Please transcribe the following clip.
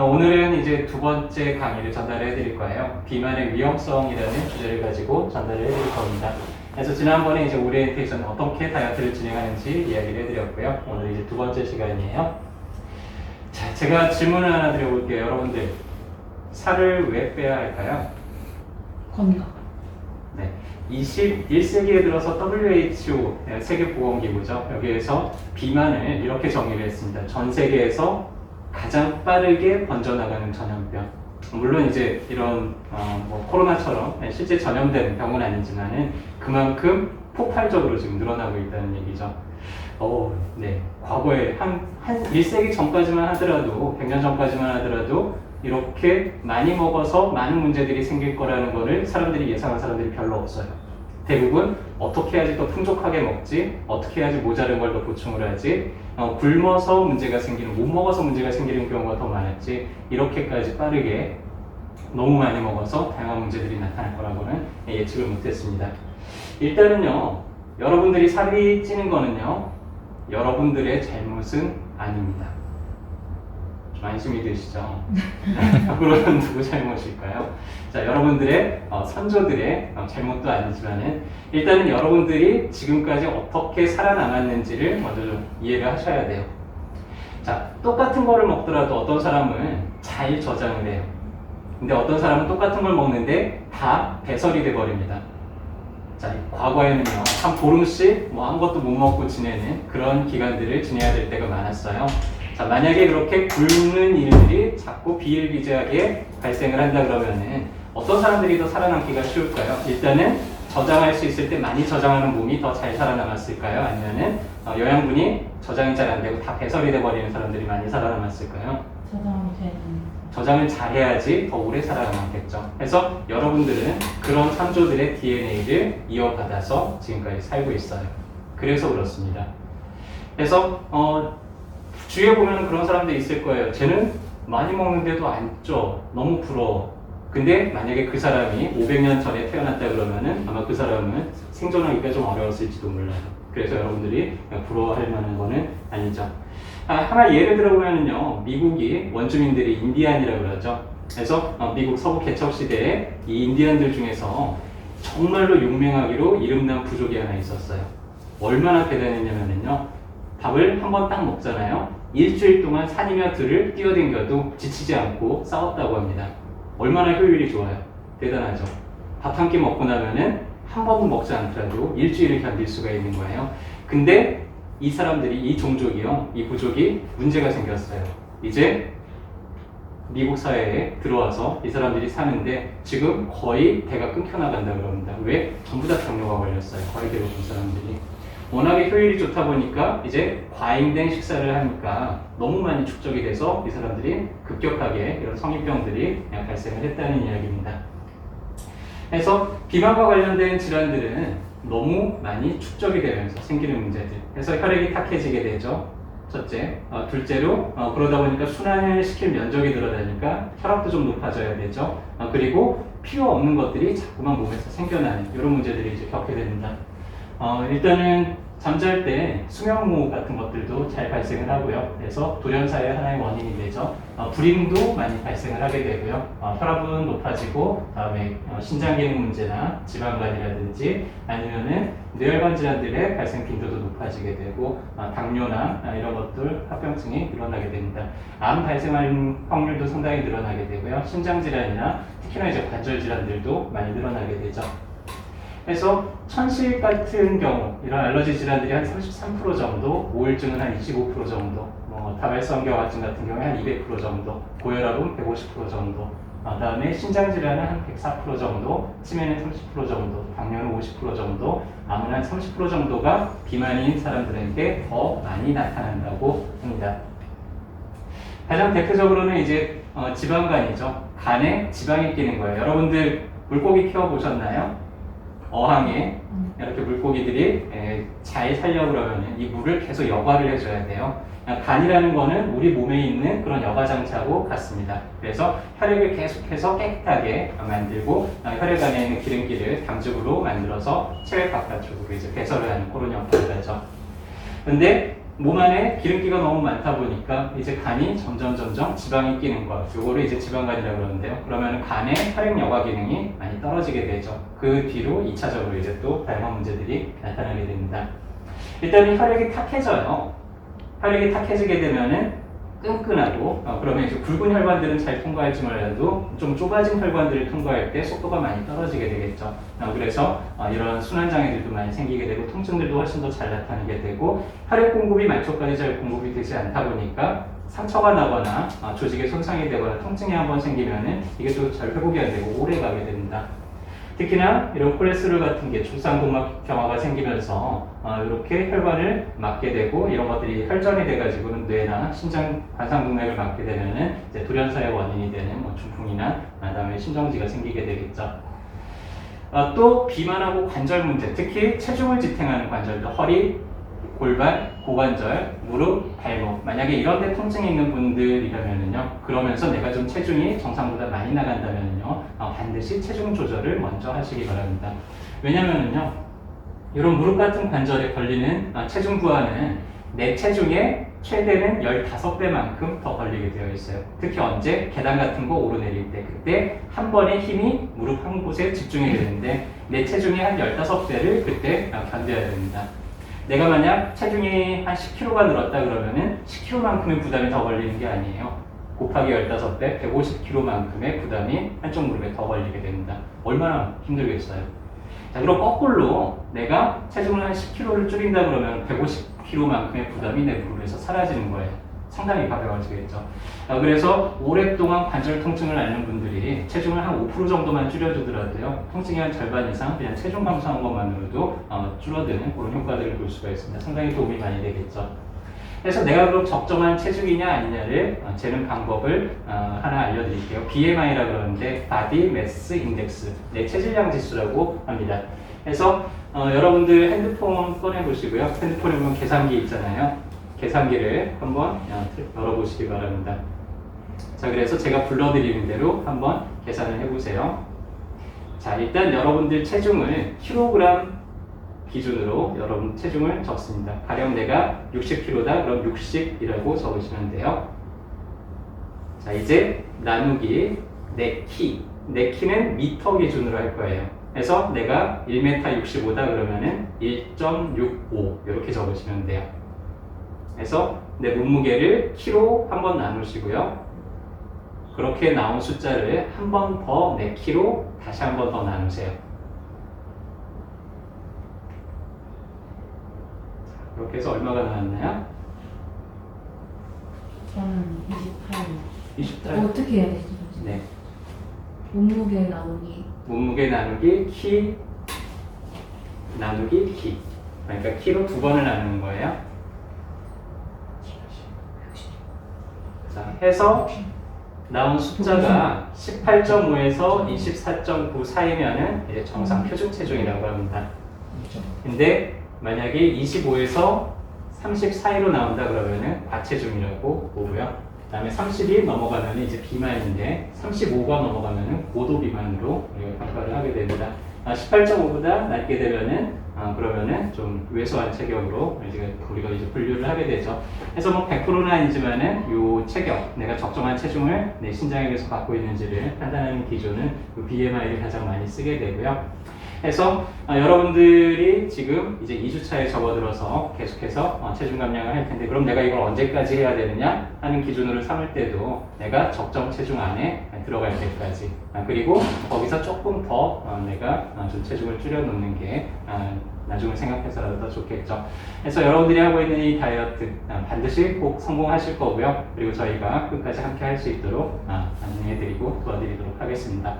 오늘은 이제 두 번째 강의를 전달해 드릴 거예요. 비만의 위험성이라는 주제를 가지고 전달을 해 드릴 겁니다. 그래서 지난번에 이제 오리엔테이션 어떻게 다이어트를 진행하는지 이야기를 해드렸고요. 오늘 이제 두 번째 시간이에요. 자, 제가 질문을 하나 드려볼게요. 여러분들, 살을 왜 빼야 할까요? 건강. 네. 21세기에 들어서 WHO, 세계보건기구죠. 여기에서 비만을 이렇게 정의를 했습니다. 전 세계에서 가장 빠르게 번져나가는 전염병. 물론 이제 이런 뭐 코로나처럼 실제 전염된 병은 아니지만은 그만큼 폭발적으로 지금 늘어나고 있다는 얘기죠. 네. 과거에 한 1세기 전까지만 하더라도, 100년 전까지만 하더라도 이렇게 많이 먹어서 많은 문제들이 생길 거라는 거를 사람들이 예상한 사람들이 별로 없어요. 대부분 어떻게 해야지 더 풍족하게 먹지, 어떻게 해야지 모자른 걸 더 보충을 하지, 굶어서 문제가 생기는, 못 먹어서 문제가 생기는 경우가 더 많았지, 이렇게까지 빠르게 너무 많이 먹어서 다양한 문제들이 나타날 거라고는 예측을 못했습니다. 일단은요, 여러분들이 살이 찌는 거는요, 여러분들의 잘못은 아닙니다. 좀 안심이 되시죠? 그러면 누구 잘못일까요? 자, 여러분들의 선조들의 잘못도 아니지만은 일단은 여러분들이 지금까지 어떻게 살아남았는지를 먼저 좀 이해를 하셔야 돼요. 자, 똑같은 거를 먹더라도 어떤 사람은 잘 저장을 해요. 근데 어떤 사람은 똑같은 걸 먹는데 다 배설이 돼 버립니다. 자, 과거에는요, 한 보름씩 뭐 아무것도 못 먹고 지내는 그런 기간들을 지내야 될 때가 많았어요. 자, 만약에 그렇게 굶는 일들이 자꾸 비일비재하게 발생을 한다 그러면은 어떤 사람들이 더 살아남기가 쉬울까요? 일단은 저장할 수 있을 때 많이 저장하는 몸이 더 잘 살아남았을까요? 아니면은 영양분이 저장이 잘 안 되고 다 배설이 돼 버리는 사람들이 많이 살아남았을까요? 저장이 되는. 저장을 잘 해야지 더 오래 살아남겠죠. 그래서 여러분들은 그런 선조들의 DNA를 이어받아서 지금까지 살고 있어요. 그래서 그렇습니다. 그래서 주위에 보면 그런 사람도 있을 거예요. 쟤는 많이 먹는데도 안 쪄. 너무 부러워. 근데 만약에 그 사람이 500년 전에 태어났다 그러면은 아마 그 사람은 생존하기가 좀 어려웠을지도 몰라요. 그래서 여러분들이 부러워할 만한 거는 아니죠. 하나 예를 들어보면요, 미국이 원주민들이 인디안이라고 그러죠. 그래서 미국 서부 개척 시대에 이 인디안들 중에서 정말로 용맹하기로 이름난 부족이 하나 있었어요. 얼마나 대단했냐면요, 밥을 한 번 딱 먹잖아요. 일주일 동안 산이며 들을 뛰어댕겨도 지치지 않고 싸웠다고 합니다. 얼마나 효율이 좋아요. 대단하죠. 밥 한 끼 먹고 나면은 한 번도 먹지 않더라도 일주일을 견딜 수가 있는 거예요. 근데 이 사람들이, 이 종족이요, 이 부족이 문제가 생겼어요. 이제 미국 사회에 들어와서 이 사람들이 사는데 지금 거의 배가 끊겨나간다고 그럽니다. 왜? 전부 다 당뇨가 걸렸어요. 거의 대부분 사람들이. 워낙에 효율이 좋다 보니까 이제 과잉된 식사를 하니까 너무 많이 축적이 돼서 이 사람들이 급격하게 이런 성인병들이 발생을 했다는 이야기입니다. 그래서 비만과 관련된 질환들은 너무 많이 축적이 되면서 생기는 문제들. 그래서 혈액이 탁해지게 되죠. 첫째. 둘째로 그러다 보니까 순환을 시킬 면적이 늘어나니까 혈압도 좀 높아져야 되죠. 그리고 필요 없는 것들이 자꾸만 몸에서 생겨나는 이런 문제들이 이제 겪게 됩니다. 일단은 잠잘 때 수면무호 같은 것들도 잘 발생을 하고요. 그래서 돌연사의 하나의 원인이 되죠. 불임도 많이 발생을 하게 되고요. 혈압은 높아지고, 다음에 신장 기능 문제나 지방간이라든지 아니면은 뇌혈관 질환들의 발생 빈도도 높아지게 되고, 당뇨나 이런 것들 합병증이 늘어나게 됩니다. 암 발생할 확률도 상당히 늘어나게 되고요. 신장 질환이나 특히나 이제 관절 질환들도 많이 늘어나게 되죠. 그래서 천식 같은 경우 이런 알러지 질환들이 한 33% 정도, 우울증은 한 25% 정도, 다발성경화증 같은 경우에 한 200% 정도, 고혈압은 150% 정도, 다음에 신장 질환은 한 104% 정도, 치매는 30% 정도, 당뇨는 50% 정도, 암은 한 30% 정도가 비만인 사람들에게 더 많이 나타난다고 합니다. 가장 대표적으로는 이제 지방간이죠. 간에 지방이 끼는 거예요. 여러분들 물고기 키워보셨나요? 어항에 이렇게 물고기들이 잘 살려고 그러면 이 물을 계속 여과를 해줘야 돼요. 간이라는 거는 우리 몸에 있는 그런 여과장차하고 같습니다. 그래서 혈액을 계속해서 깨끗하게 만들고 혈액 안에 있는 기름기를 담즙으로 만들어서 체외 바깥쪽으로 이제 배설을 하는 그런 역할을 하죠. 근데 몸 안에 기름기가 너무 많다 보니까 이제 간이 점점 지방이 끼는 것. 요거를 이제 지방간이라고 그러는데요. 그러면 간의 혈액 여과 기능이 많이 떨어지게 되죠. 그 뒤로 2차적으로 이제 또 다양한 문제들이 나타나게 됩니다. 일단은 혈액이 탁해져요. 혈액이 탁해지게 되면은 끈끈하고 그러면 이제 굵은 혈관들은 잘 통과할지 몰라도 좀 좁아진 혈관들을 통과할 때 속도가 많이 떨어지게 되겠죠. 그래서 이런 순환 장애들도 많이 생기게 되고 통증들도 훨씬 더 잘 나타나게 되고 혈액 공급이 만족까지 잘 공급이 되지 않다 보니까 상처가 나거나 조직에 손상이 되거나 통증이 한번 생기면은 이게 또 잘 회복이 안 되고 오래 가게 됩니다. 특히나 이런 콜레스테롤 같은 게 출산동막 경화가 생기면서 이렇게 혈관을 막게 되고 이런 것들이 혈전이 돼가지고는 뇌나 심장 관상동맥을 막게 되면은 이제 돌연사의 원인이 되는 뭐 중풍이나 그다음에 심정지가 생기게 되겠죠. 또 비만하고 관절 문제, 특히 체중을 지탱하는 관절들, 허리, 골반, 고관절, 무릎, 발목. 만약에 이런 데 통증이 있는 분들이라면요. 그러면서 내가 좀 체중이 정상보다 많이 나간다면요. 반드시 체중 조절을 먼저 하시기 바랍니다. 왜냐면은요. 이런 무릎 같은 관절에 걸리는 체중 부하는 내 체중의 최대는 15배만큼 더 걸리게 되어 있어요. 특히 언제? 계단 같은 거 오르내릴 때. 그때 한 번의 힘이 무릎 한 곳에 집중이 되는데 내 체중의 한 15배를 그때 견뎌야 됩니다. 내가 만약 체중이 한 10kg가 늘었다 그러면은 10kg만큼의 부담이 더 걸리는 게 아니에요. 곱하기 15배, 150kg만큼의 부담이 한쪽 무릎에 더 걸리게 됩니다. 얼마나 힘들겠어요. 자, 그럼 거꾸로 내가 체중을 한 10kg를 줄인다 그러면 150kg만큼의 부담이 내 무릎에서 사라지는 거예요. 상당히 가벼워지겠죠. 그래서 오랫동안 관절 통증을 앓는 분들이 체중을 한 5% 정도만 줄여주더라도요. 통증이 한 절반 이상 그냥 체중 감소한 것만으로도 줄어드는 그런 효과들을 볼 수가 있습니다. 상당히 도움이 많이 되겠죠. 그래서 내가 그럼 적정한 체중이냐 아니냐를 재는 방법을 하나 알려드릴게요. BMI라고 그러는데 Body Mass Index, 내 체질량 지수라고 합니다. 그래서 여러분들 핸드폰 꺼내보시고요. 핸드폰에 보면 계산기 있잖아요. 계산기를 한번 열어보시기 바랍니다. 자, 그래서 제가 불러드리는 대로 한번 계산을 해보세요. 자, 일단 여러분들 체중을 킬로그램 기준으로 여러분 체중을 적습니다. 가령 내가 60kg다. 그럼 60이라고 적으시면 돼요. 자, 이제 나누기 내 키. 내 키는 미터 기준으로 할 거예요. 그래서 내가 1m 65다 그러면은 1.65 이렇게 적으시면 돼요. 그래서 내 몸무게를 키로 한번 나누시고요. 그렇게 나온 숫자를 한 번 더 내 키로 다시 한 번 더 나누세요. 이렇게 해서 얼마가 나왔나요? 저는 28. 28. 어떻게 해야 되지? 네. 몸무게 나누기. 몸무게 나누기 키 나누기 키. 그러니까 키로 두 번을 나누는 거예요. 자, 해서 나온 숫자가 18.5에서 24.9 사이면은 이제 정상 표준 체중이라고 합니다. 근데 만약에 25에서 30 사이로 나온다 그러면은 과체중이라고 보고요. 그 다음에 30이 넘어가면 이제 비만인데 35가 넘어가면은 고도 비만으로 우리가 평가를 하게 됩니다. 18.5보다 낮게 되면은 그러면은 좀 왜소한 체격으로 이제 우리가 이제 분류를 하게 되죠. 그래서 뭐 100%는 아니지만은 요 체격, 내가 적정한 체중을 내 신장에 비해서 갖고 있는지를 판단하는 기준은 요 BMI를 가장 많이 쓰게 되고요. 그래서 여러분들이 지금 이제 2주차에 접어들어서 계속해서 체중 감량을 할 텐데 그럼 내가 이걸 언제까지 해야 되느냐 하는 기준으로 삼을 때도 내가 적정 체중 안에 들어갈 때까지 그리고 거기서 조금 더 내가 좀 체중을 줄여놓는 게 나중을 생각해서라도 더 좋겠죠. 그래서 여러분들이 하고 있는 이 다이어트 반드시 꼭 성공하실 거고요. 그리고 저희가 끝까지 함께 할 수 있도록 안내해드리고 도와드리도록 하겠습니다.